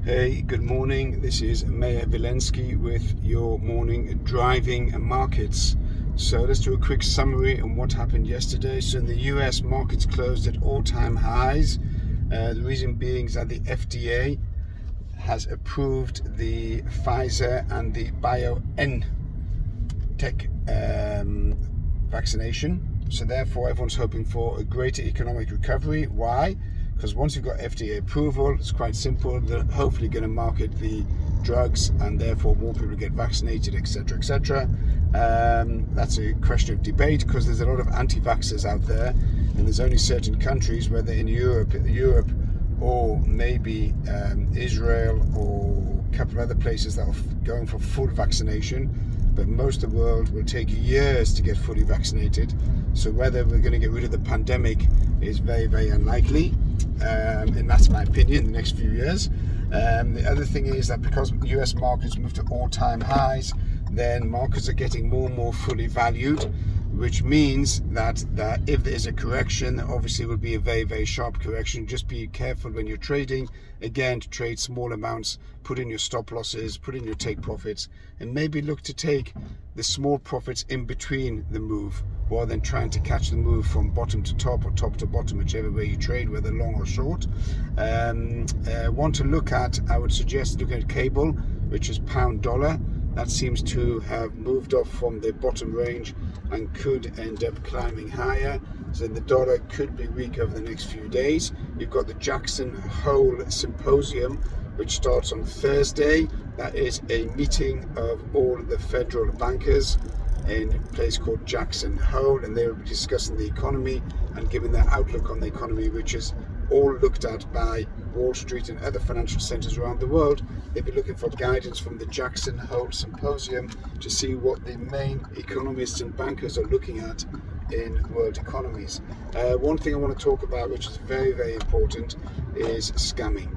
Hey, good morning. This is Meir Vilensky with your morning driving markets. So let's do a quick summary on what happened yesterday. So in the US, markets closed at all-time highs. The reason being is that the FDA has approved the Pfizer and the BioNTech vaccination. So therefore, everyone's hoping for a greater economic recovery. Why? Because once you've got FDA approval, it's quite simple. They're hopefully going to market the drugs, and therefore more people get vaccinated, etc., etc. That's a question of debate, because there's a lot of anti-vaxxers out there, and there's only certain countries, whether in Europe or maybe Israel or a couple of other places, that are going for full vaccination. But most of the world will take years to get fully vaccinated. So whether we're going to get rid of the pandemic is very, very unlikely. And that's my opinion, in the next few years. The other thing is that because US markets moved to all-time highs, then markets are getting more and more fully valued, which means that if there is a correction, obviously it will be a very, very sharp correction. Just be careful when you're trading. Again, to trade small amounts, put in your stop losses, put in your take profits, and maybe look to take the small profits in between the move, rather than trying to catch the move from bottom to top or top to bottom, whichever way you trade, whether long or short. Want to look at, I would suggest looking at cable, which is pound dollar. That seems to have moved off from the bottom range and could end up climbing higher. So the dollar could be weak over the next few days. You've got the Jackson Hole Symposium, which starts on Thursday. That is a meeting of all the federal bankers in a place called Jackson Hole, and they will be discussing the economy and giving their outlook on the economy, which is all looked at by Wall Street and other financial centers around the world. They'll be looking for guidance from the Jackson Hole Symposium to see what the main economists and bankers are looking at in world economies. One thing I want to talk about, which is very, very important, is scamming.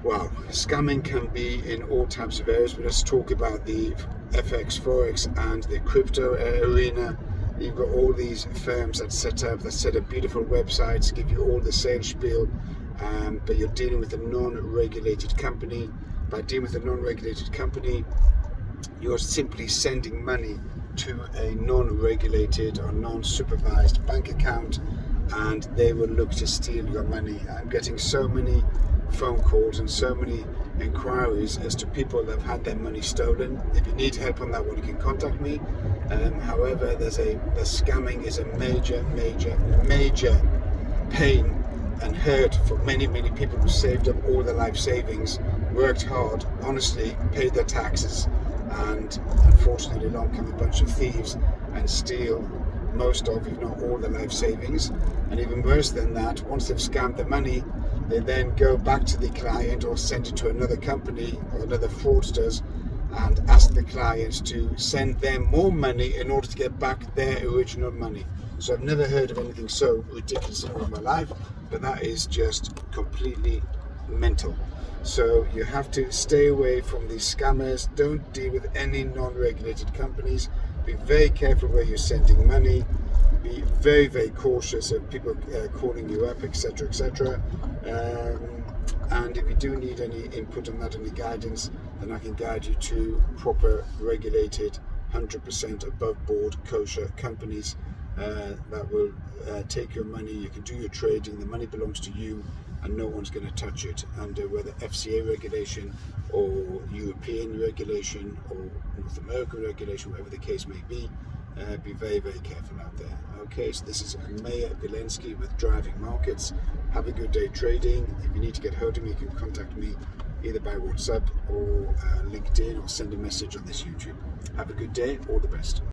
Wow, scamming can be in all types of areas, but let's talk about the FX, Forex, and the crypto arena. You've got all these firms that set up beautiful websites, give you all the sales spiel, but you're dealing with a non-regulated company. By dealing with a non-regulated company, you're simply sending money to a non-regulated or non-supervised bank account, and they will look to steal your money. I'm getting so many phone calls and so many inquiries as to people that have had their money stolen. If you need help on that one, you can contact me. However, the scamming is a major pain and hurt for many people who saved up all their life savings, worked hard, honestly paid their taxes, and unfortunately along come a bunch of thieves and steal most of, if not all, their life savings. And even worse than that, once they've scammed the money, they then go back to the client or send it to another company or another fraudsters and ask the client to send them more money in order to get back their original money. So I've never heard of anything so ridiculous in all my life, but that is just completely mental. So you have to stay away from these scammers. Don't deal with any non-regulated companies. Be very careful where you're sending money. Be very, very cautious of people calling you up, etc., etc. And if you do need any input on that, any guidance, then I can guide you to proper regulated 100% above board kosher companies that will take your money. You can do your trading, the money belongs to you, and no one's going to touch it under whether FCA regulation or European regulation or North American regulation, whatever the case may be. Be very, very careful out there. Okay, so this is Meir Vilensky with Driving Markets. Have a good day trading. If you need to get hold of me, you can contact me either by WhatsApp or LinkedIn, or send a message on this YouTube. Have a good day. All the best.